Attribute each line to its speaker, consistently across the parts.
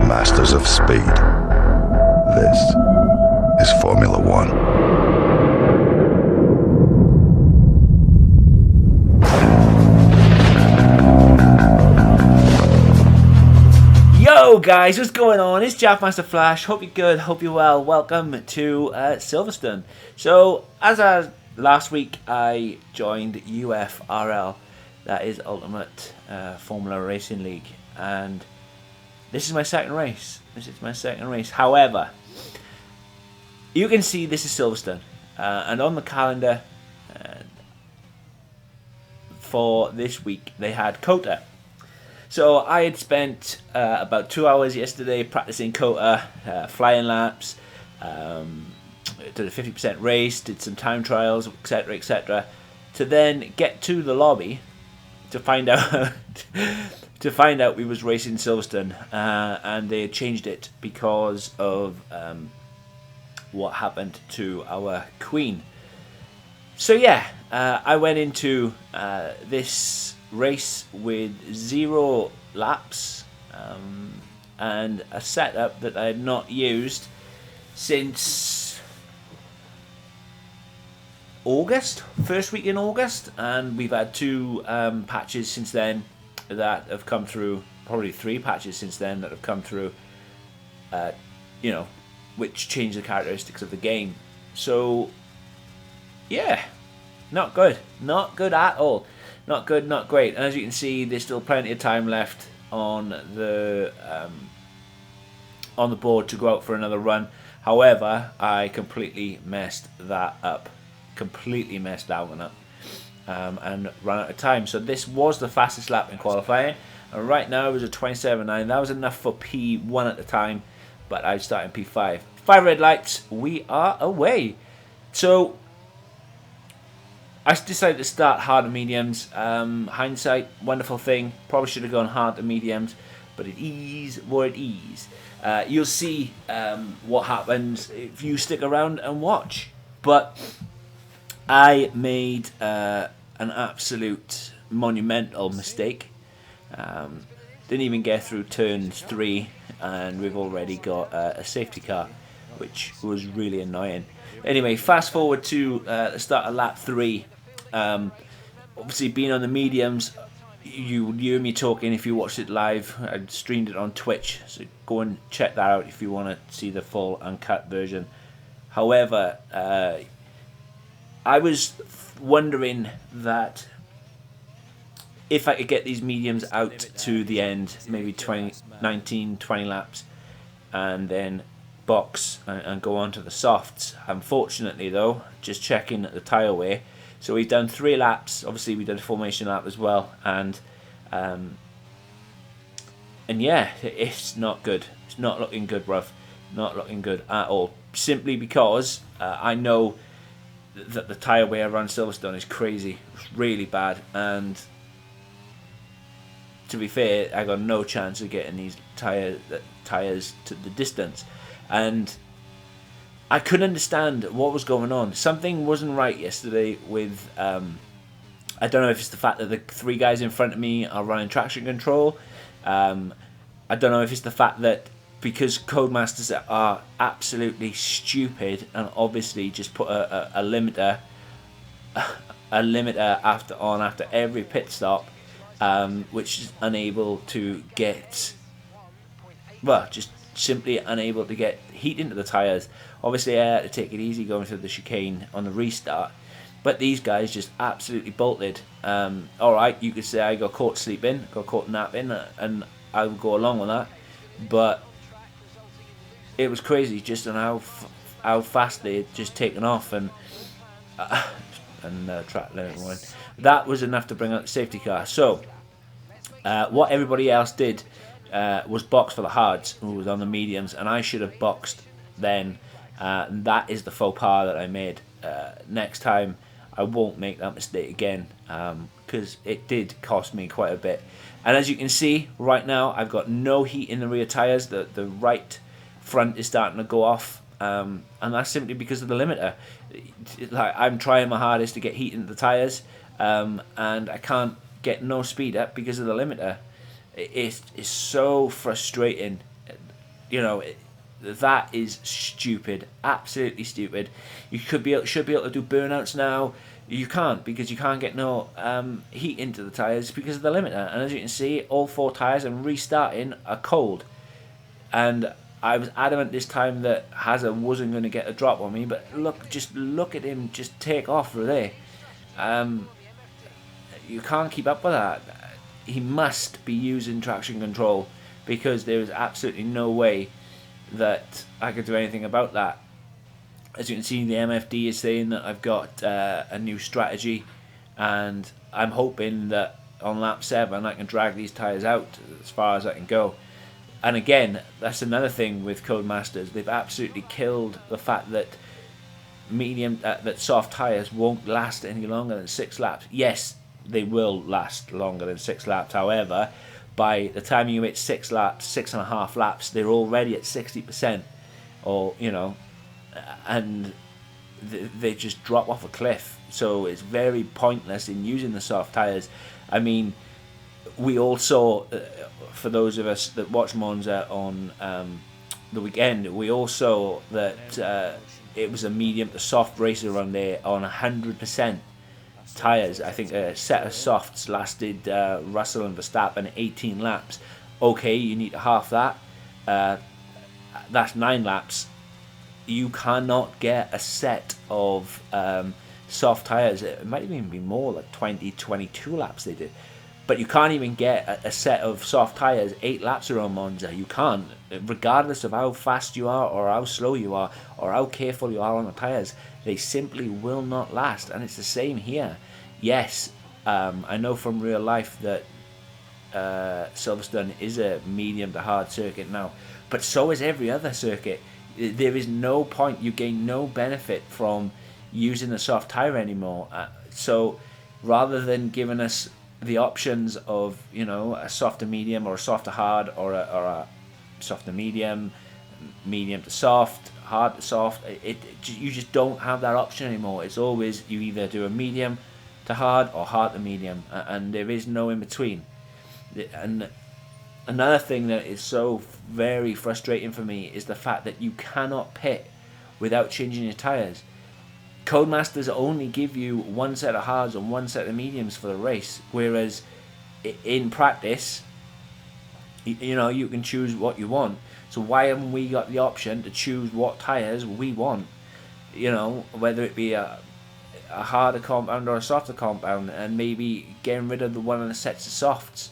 Speaker 1: masters of speed. This is Formula One.
Speaker 2: Yo guys, what's going on? It's Jafmasterflash. Hope you're good, hope you're well. Welcome to Silverstone. So, as last week, I joined UFRL, that is Ultimate Formula Racing League, and this is my second race. However, you can see this is Silverstone, and on the calendar for this week, they had COTA. So I had spent about 2 hours yesterday practicing COTA, flying laps, did a 50% race, did some time trials, etc., to then get to the lobby to find out we was racing Silverstone, and they had changed it because of what happened to our Queen. So yeah, I went into this race with 0 laps and a setup that I had not used since August, first week in August, and we've had 2 patches since then that have come through, probably 3 patches since then that have come through, which change the characteristics of the game. So yeah, not good at all. Not good, not great. And as you can see, there's still plenty of time left on the board to go out for another run. However, I completely messed that one up, and ran out of time. So this was the fastest lap in qualifying, and right now it was a 27.9. That was enough for P1 at the time, but I started in P5. 5 red lights, we are away. So I decided to start hard and mediums. Hindsight, wonderful thing. Probably should have gone hard to mediums, but it is what it is. You'll see what happens if you stick around and watch. But I made an absolute monumental mistake. Didn't even get through turns 3, and we've already got a safety car, which was really annoying. Anyway, fast forward to the start of lap 3. Obviously, being on the mediums, you hear me talking if you watched it live. I streamed it on Twitch, so go and check that out if you want to see the full uncut version. However, I was wondering that if I could get these mediums out to the end, maybe 20 laps, and then box and go on to the softs. Unfortunately though, just checking at the tyre wear, so we've done 3 laps. Obviously we did a formation lap as well, and yeah, it's not good. It's not looking good, bruv. Not looking good at all. Simply because I know that the tyre wear around Silverstone is crazy. It's really bad, and to be fair, I got no chance of getting these tyres to the distance. And I couldn't understand what was going on. Something wasn't right yesterday with, I don't know if it's the fact that the 3 guys in front of me are running traction control. I don't know if it's the fact that because Codemasters are absolutely stupid and obviously just put a limiter after every pit stop, which is unable to get, just simply unable to get heat into the tyres. Obviously I had to take it easy going through the chicane on the restart, but these guys just absolutely bolted. Alright, you could say I got caught sleeping, got caught napping, and I would go along with that, but it was crazy just on how fast they had just taken off, and track limit one. That was enough to bring out the safety car. So what everybody else did was box for the hards, who was on the mediums, and I should have boxed then. That is the faux pas that I made. Next time I won't make that mistake again, because it did cost me quite a bit. And as you can see right now, I've got no heat in the rear tyres. The right front is starting to go off, and that's simply because of the limiter. I'm trying my hardest to get heat into the tyres, and I can't get no speed up because of the limiter. It's so frustrating. that is stupid, absolutely stupid. You should be able to do burnouts now. You can't, because you can't get no heat into the tyres because of the limiter. And as you can see, all 4 tyres I'm restarting are cold. And I was adamant this time that Hazard wasn't going to get a drop on me, but just look at him just take off through there. You can't keep up with that. He must be using traction control, because there is absolutely no way that I could do anything about that. As you can see, the MFD is saying that I've got a new strategy, and I'm hoping that on lap 7 I can drag these tyres out as far as I can go. And again, that's another thing with Codemasters. They've absolutely killed the fact that that soft tyres won't last any longer than 6 laps. Yes, they will last longer than 6 laps. However, by the time you hit 6 laps, 6.5 laps, they're already at 60%, or and they just drop off a cliff. So it's very pointless in using the soft tyres. I mean, we all saw, for those of us that watched Monza on the weekend, we all saw that it was a medium to soft race around there on 100% tyres. I think a set of softs lasted Russell and Verstappen 18 laps. Okay, you need half that. That's 9 laps. You cannot get a set of soft tyres. It might even be more, like 20, 22 laps they did. But you can't even get a set of soft tyres 8 laps around Monza. You can't, regardless of how fast you are or how slow you are or how careful you are on the tyres. They simply will not last, and it's the same here. Yes, I know from real life that Silverstone is a medium to hard circuit now, but so is every other circuit. There is no point, you gain no benefit from using a soft tyre anymore. So rather than giving us the options of, a softer medium or a softer hard, or a softer medium, medium to soft, hard to soft, you just don't have that option anymore. It's always, you either do a medium to hard or hard to medium, and there is no in between. And another thing that is so very frustrating for me is the fact that you cannot pit without changing your tyres. Codemasters only give you 1 set of hards and 1 set of mediums for the race, whereas in practice, you can choose what you want. So why haven't we got the option to choose what tyres we want? Whether it be a harder compound or a softer compound, and maybe getting rid of the one of the sets of softs.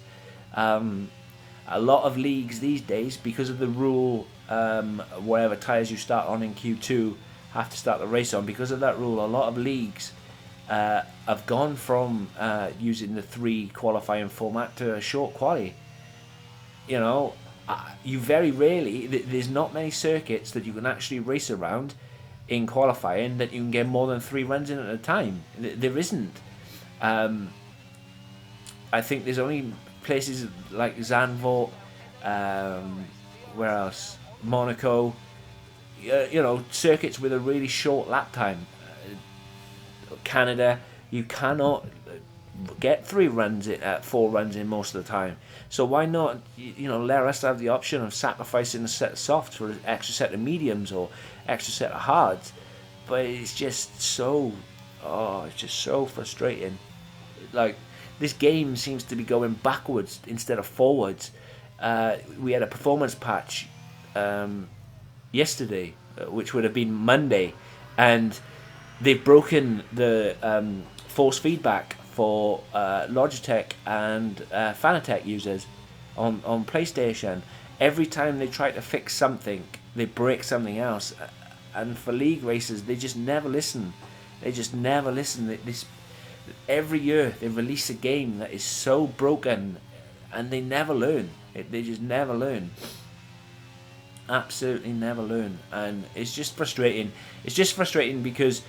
Speaker 2: A lot of leagues these days, because of the rule, whatever tyres you start on in Q2 have to start the race on, because of that rule, a lot of leagues have gone from using the 3 qualifying format to a short quali. You very rarely, there's not many circuits that you can actually race around in qualifying that you can get more than 3 runs in at a time. There isn't. I think there's only places like Zandvoort, where else? Monaco, circuits with a really short lap time. Canada, you cannot get 3 runs in, 4 runs in most of the time. So why not, let us have the option of sacrificing a set of softs for an extra set of mediums or extra set of hards? But it's just so frustrating. Like, this game seems to be going backwards instead of forwards. We had a performance patch yesterday, which would have been Monday, and they've broken the force feedback for Logitech and Fanatec users on PlayStation. Every time they try to fix something, they break something else. And for league races, they just never listen. Every year they release a game that is so broken, and they never learn. They just never learn. Absolutely never learn. And it's just frustrating. It's just frustrating because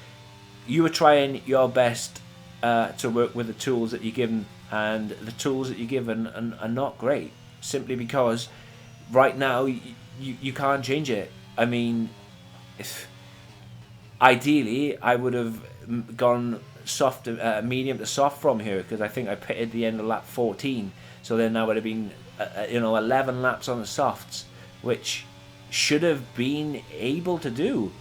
Speaker 2: you are trying your best to work with the tools that you're given, and the tools that you're given are not great, simply because right now you can't change it. I mean, ideally I would have gone soft, medium to soft from here, because I think I pitted the end of lap 14, so then that would have been 11 laps on the softs, which should have been able to do,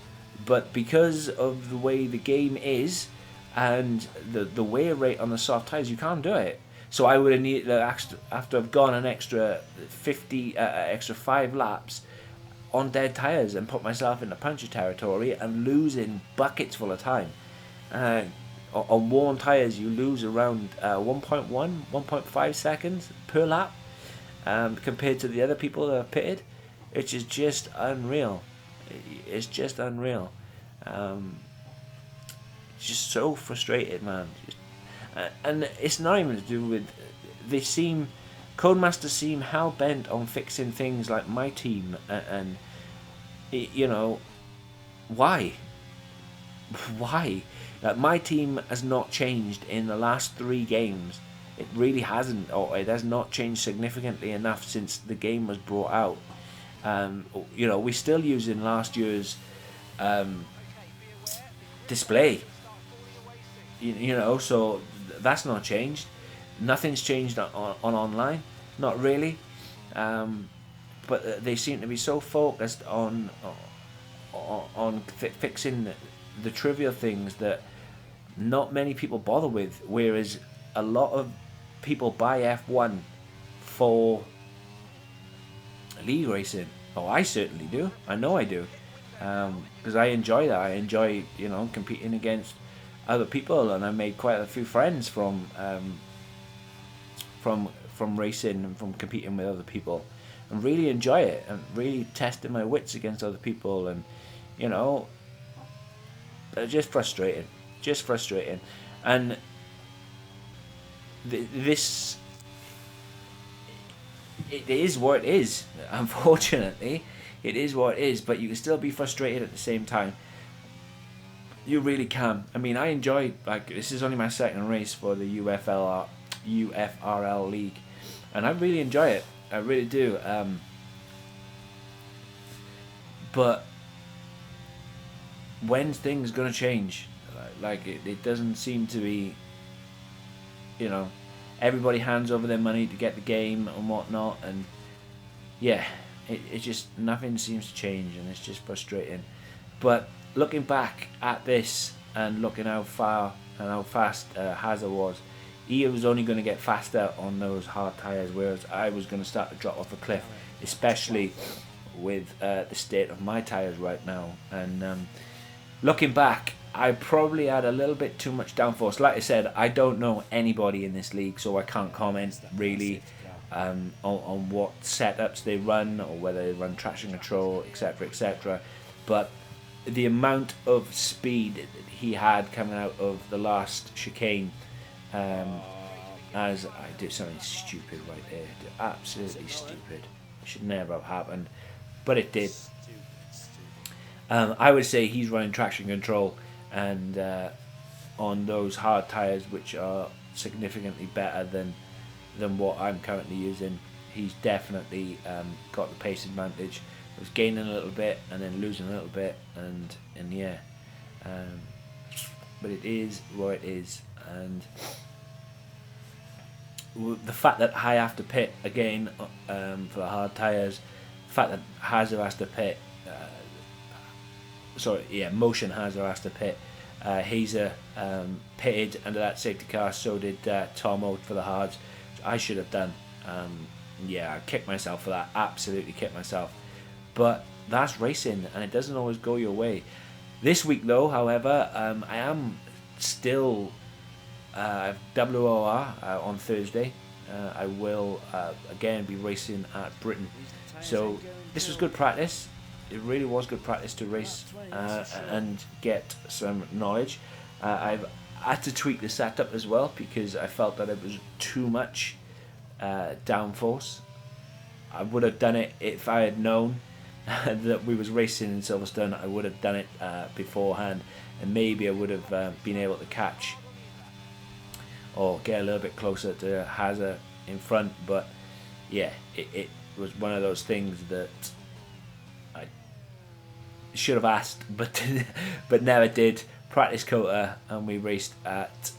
Speaker 2: but because of the way the game is and the wear rate on the soft tires, you can't do it. So I would have needed after I've gone an extra 5 laps on dead tires and put myself into puncture territory and losing buckets full of time. On worn tires, you lose around 1.5 seconds per lap, compared to the other people that are pitted, which is just unreal. It's just unreal. Just so frustrated, man. And it's not even to do with. Codemasters seem hell bent on fixing things like my team, and you know, why? Why? My team has not changed in the last 3 games. It really hasn't, or it has not changed significantly enough since the game was brought out. We're still using last year's display. So that's not changed. Nothing's changed on online, not really. But they seem to be so focused on fixing the trivial things that not many people bother with, whereas a lot of people buy F1 for league racing. Oh, I certainly do. I know I do, because I enjoy that. I enjoy competing against other people, and I made quite a few friends from racing and from competing with other people, and really enjoy it and really testing my wits against other people, and just frustrating, and this, it is what it is. Unfortunately, it is what it is. But you can still be frustrated at the same time. You really can. I mean, I enjoy, this is only my second race for the UFRL League, and I really enjoy it. I really do. But when's things gonna change? It doesn't seem to be. Everybody hands over their money to get the game and whatnot, and it just, nothing seems to change, and it's just frustrating. But looking back at this and looking how far and how fast Hazard was, he was only going to get faster on those hard tyres, whereas I was going to start to drop off a cliff, especially with the state of my tyres right now. And looking back, I probably had a little bit too much downforce. Like I said, I don't know anybody in this league, so I can't comment really on what setups they run, or whether they run traction control, etc, etc. But the amount of speed he had coming out of the last chicane, as I did something stupid right there, absolutely stupid, should never have happened, but it did. I would say he's running traction control, and on those hard tyres, which are significantly better than what I'm currently using, he's definitely got the pace advantage. I was gaining a little bit and then losing a little bit, and but it is what it is. And the fact that I have to pit again for the hard tyres, the fact that Hazard has to pit, Motion Hazard has to pit, Hazer pitted under that safety car, so did Tomo for the hards, which I should have done. I kicked myself for that, absolutely kicked myself. But that's racing, and it doesn't always go your way. This week, though, however, I am still WOR on Thursday. I will again be racing at Britain. So this was good practice. It really was good practice to race and get some knowledge. I've had to tweak the setup as well, because I felt that it was too much downforce. I would have done it if I had known that we was racing in Silverstone. I would have done it beforehand, and maybe I would have been able to catch or get a little bit closer to Hazard in front. But it was one of those things that I should have asked, but never did. Practice quota, and we raced at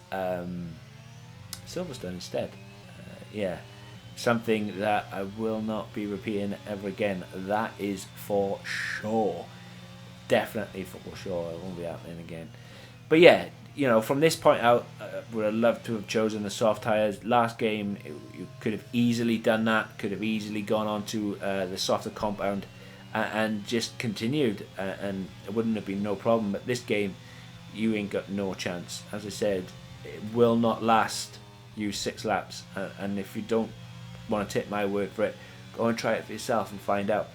Speaker 2: Silverstone instead. something that I will not be repeating ever again. That is for sure. Definitely for sure. It won't be happening again. But yeah, you know, from this point out, would have loved to have chosen the soft tyres. Last game, you could have easily done that. Could have easily gone on to the softer compound and just continued, and it wouldn't have been no problem. But this game, you ain't got no chance. As I said, it will not last you 6 laps, and if you don't want to take my word for it, go and try it for yourself and find out.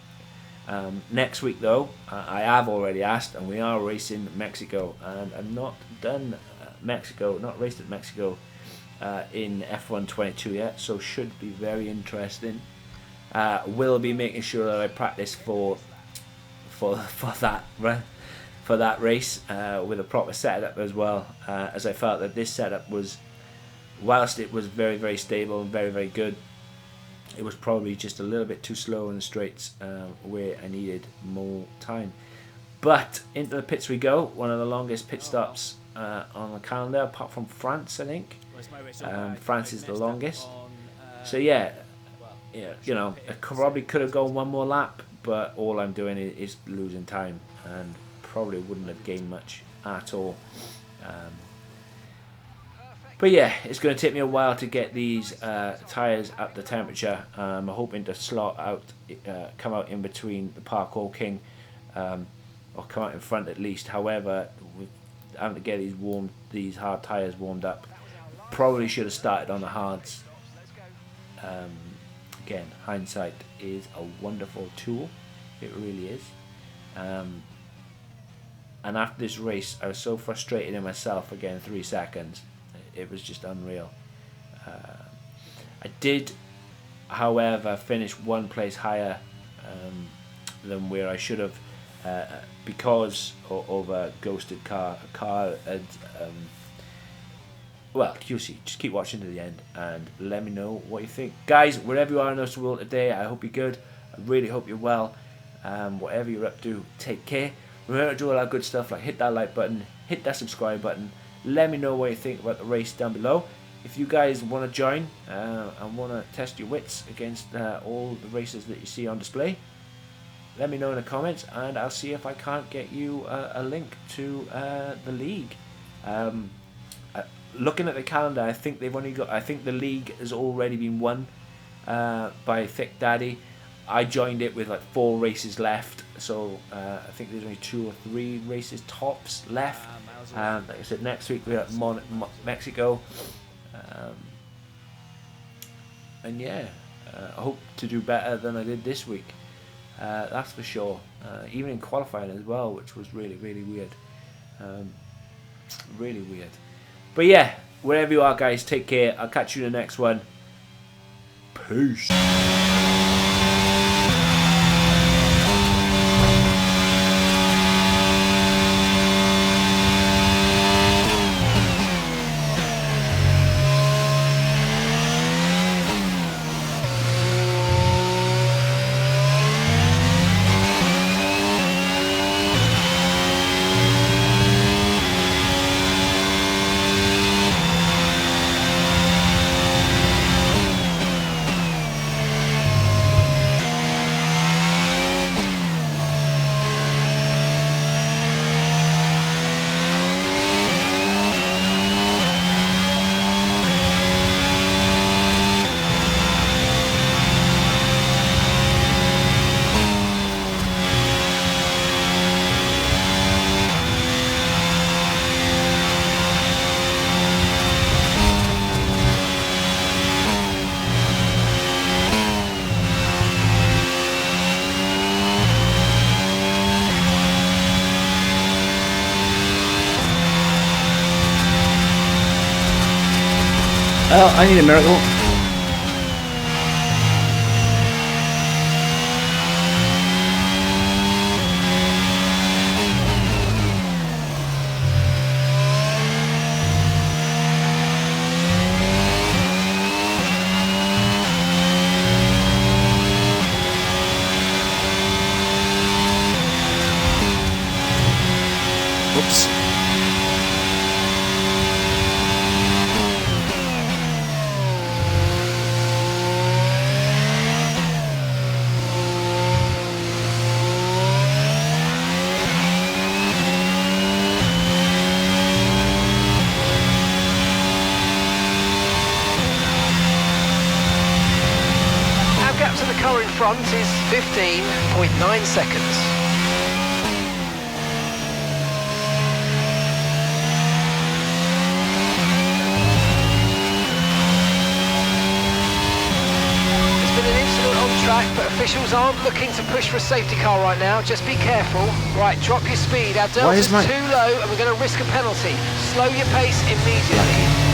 Speaker 2: Next week though, I have already asked, and we are racing Mexico, and I've not done Mexico, not raced at Mexico in F1 22 yet, so should be very interesting. Will be making sure that I practice for that race with a proper setup as well, as I felt that this setup was, whilst it was very, very stable and very, very good, it was probably just a little bit too slow in the straights where I needed more time. But into the pits we go. One of the longest pit stops on the calendar, apart from France, I think. France is the longest. So yeah, you know, I probably could have gone one more lap, but all I'm doing is losing time, and probably wouldn't have gained much at all. But yeah, it's going to take me a while to get these tyres up to temperature. I'm hoping to slot out, come out in between the Parkour King, or come out in front at least. However, having to get these hard tyres warmed up, probably should have started on the hards. Again, hindsight is a wonderful tool. It really is. And after this race, I was so frustrated in myself for getting 3 seconds. It was just unreal. I did, however, finish 1 place higher than where I should have, because of a ghosted car. A car had, well, you see, just keep watching to the end and let me know what you think. Guys, wherever you are in this world today, I hope you're good. I really hope you're well. Whatever you're up to, take care. Remember to do all that good stuff, like hit that like button, hit that subscribe button. Let me know what you think about the race down below. If you guys want to join and want to test your wits against all the races that you see on display, let me know in the comments, and I'll see if I can't get you a link to the league. Looking at the calendar, I think the league has already been won by Thick Daddy. I joined it with like 4 races left, so I think there's only 2 or 3 races tops left. Like I said, next week we're at Mexico, and yeah, I hope to do better than I did this week. That's for sure. Even in qualifying as well, which was really, really weird. Really weird. But yeah, wherever you are, guys, take care. I'll catch you in the next one. Peace.
Speaker 3: Well, I need a miracle. Oops. is 15.9 seconds. Track, but officials aren't looking to push for a safety car right now. Just be careful. Right, drop your speed. Our delta's too low and we're going to risk a penalty. Slow your pace immediately.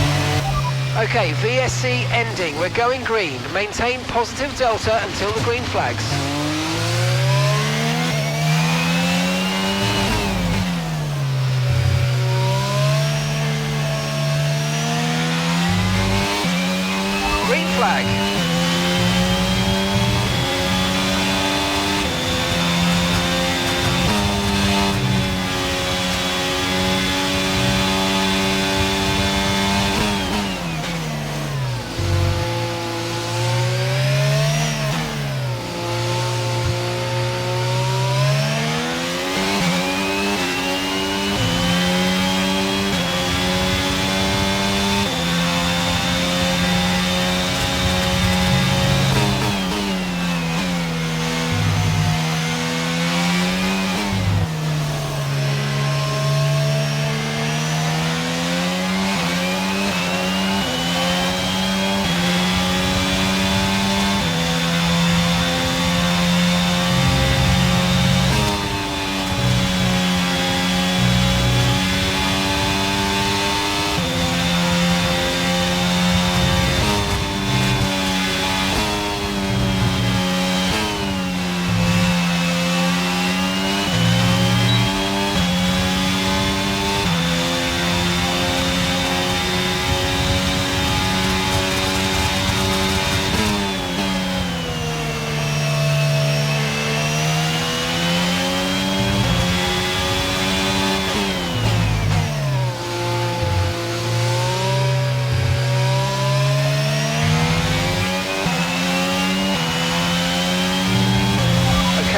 Speaker 3: Okay, VSC ending. We're going green. Maintain positive delta until the green flags. Green flag.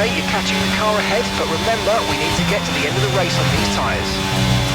Speaker 3: You're catching the car ahead, but remember, we need to get to the end of the race on these tyres.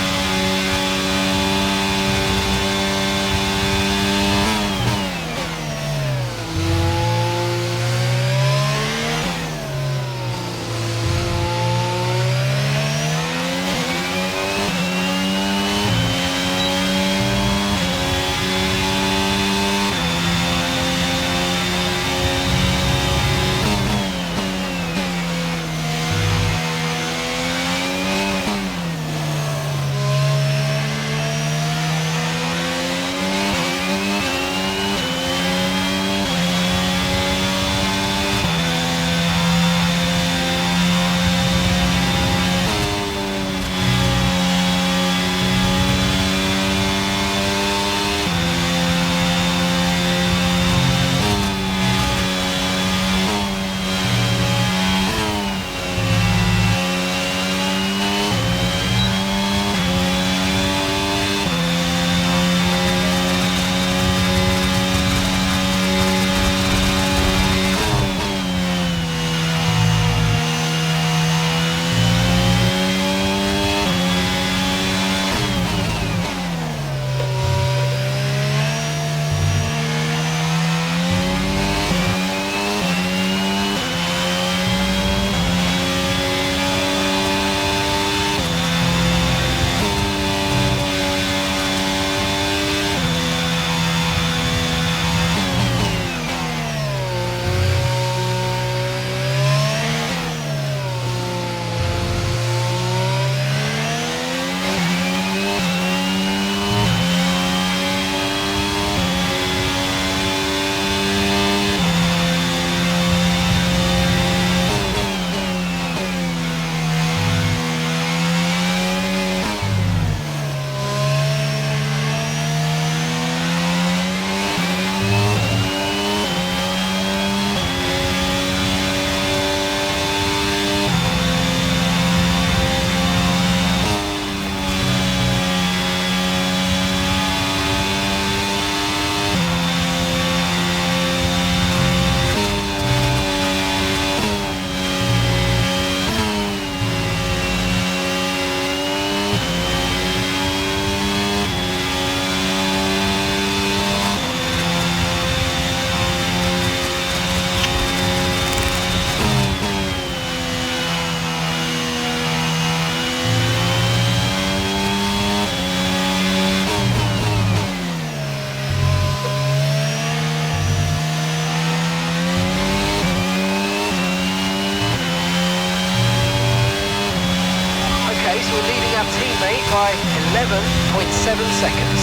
Speaker 3: teammate by 11.7 seconds.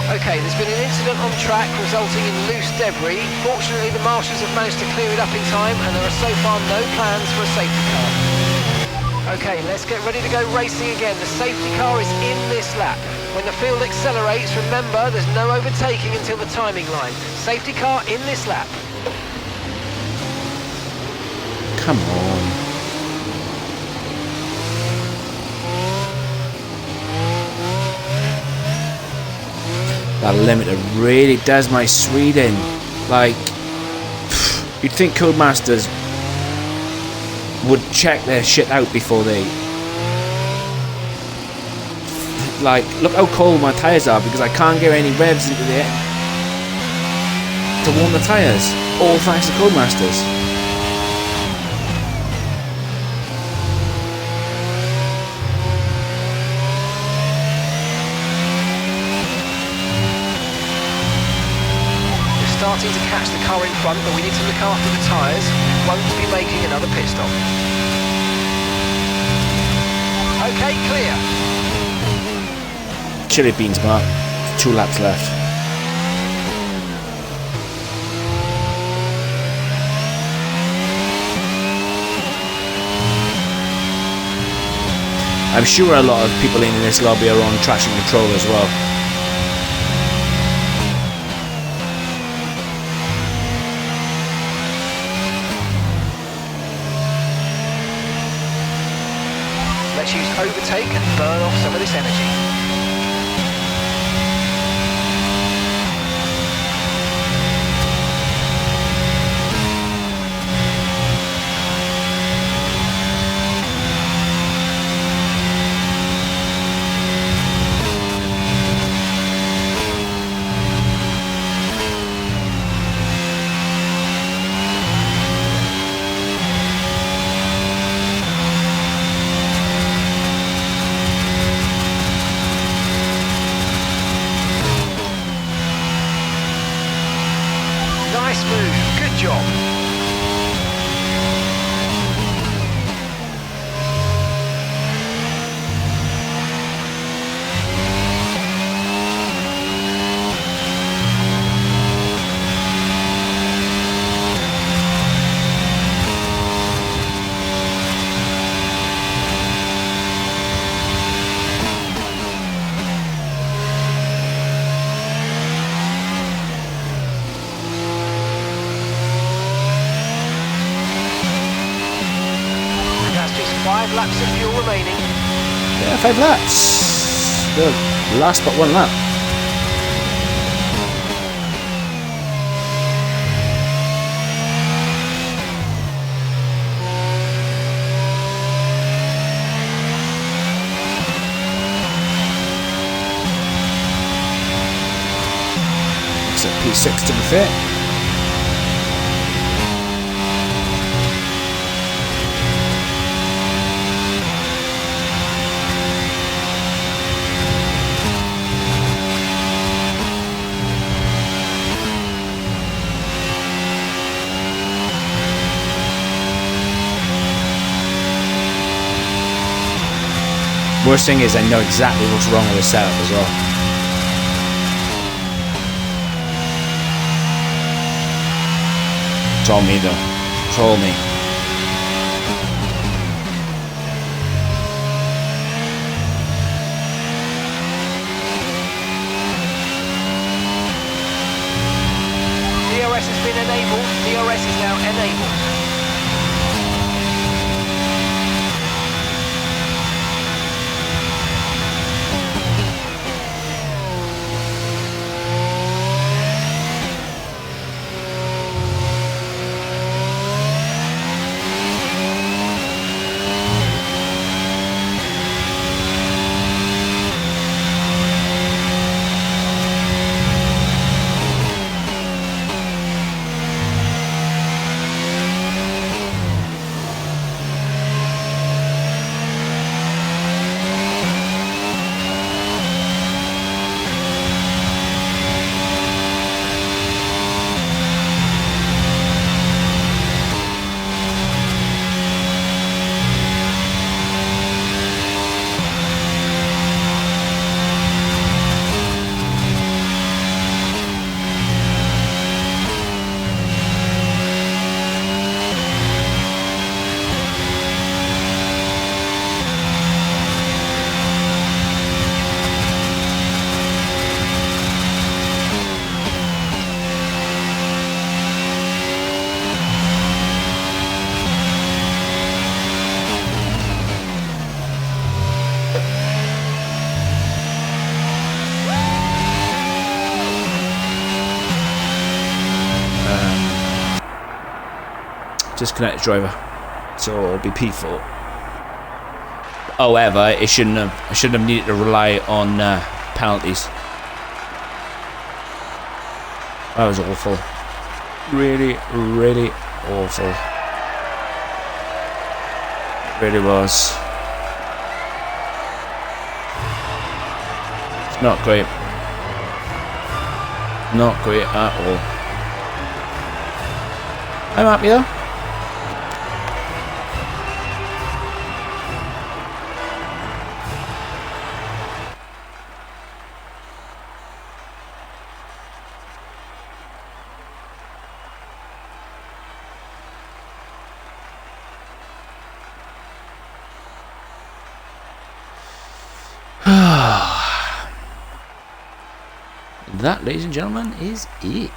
Speaker 3: Okay, there's been an incident on track resulting in loose debris. Fortunately, the marshals have managed to clear it up in time, and there are so far no plans for a safety car. Okay, let's get ready to go racing again. The safety car is in this lap. When the field accelerates, remember there's no overtaking until the timing line. Safety car in this lap.
Speaker 2: Come on. That limiter really does my Sweden. Like, you'd think Codemasters would check their shit out before they... Like, look how cold my tyres are because I can't get any revs into the air to warm the tyres. All thanks to Codemasters.
Speaker 3: Starting to catch the car in front, but we need to look after the tyres. Won't be making another pit stop. Okay, clear.
Speaker 2: Chili beans, Mark. 2 laps left. I'm sure a lot of people in this lobby are on traction control as well.
Speaker 3: Let's use overtake and burn off some of this energy. Nice move, good job. That's just 5 laps of fuel remaining.
Speaker 2: Yeah, 5 laps. The last but 1 lap. It's a P6 to be fair. Worst thing is I know exactly what's wrong with the setup as well. Troll me though. Troll me.
Speaker 3: DRS has been enabled. DRS is now enabled.
Speaker 2: disconnect the driver. So it'll be P4. However, I shouldn't have needed to rely on penalties. That was awful. Really, really awful. It really was. It's not great. Not great at all. I'm happy though. That, ladies and gentlemen, is it.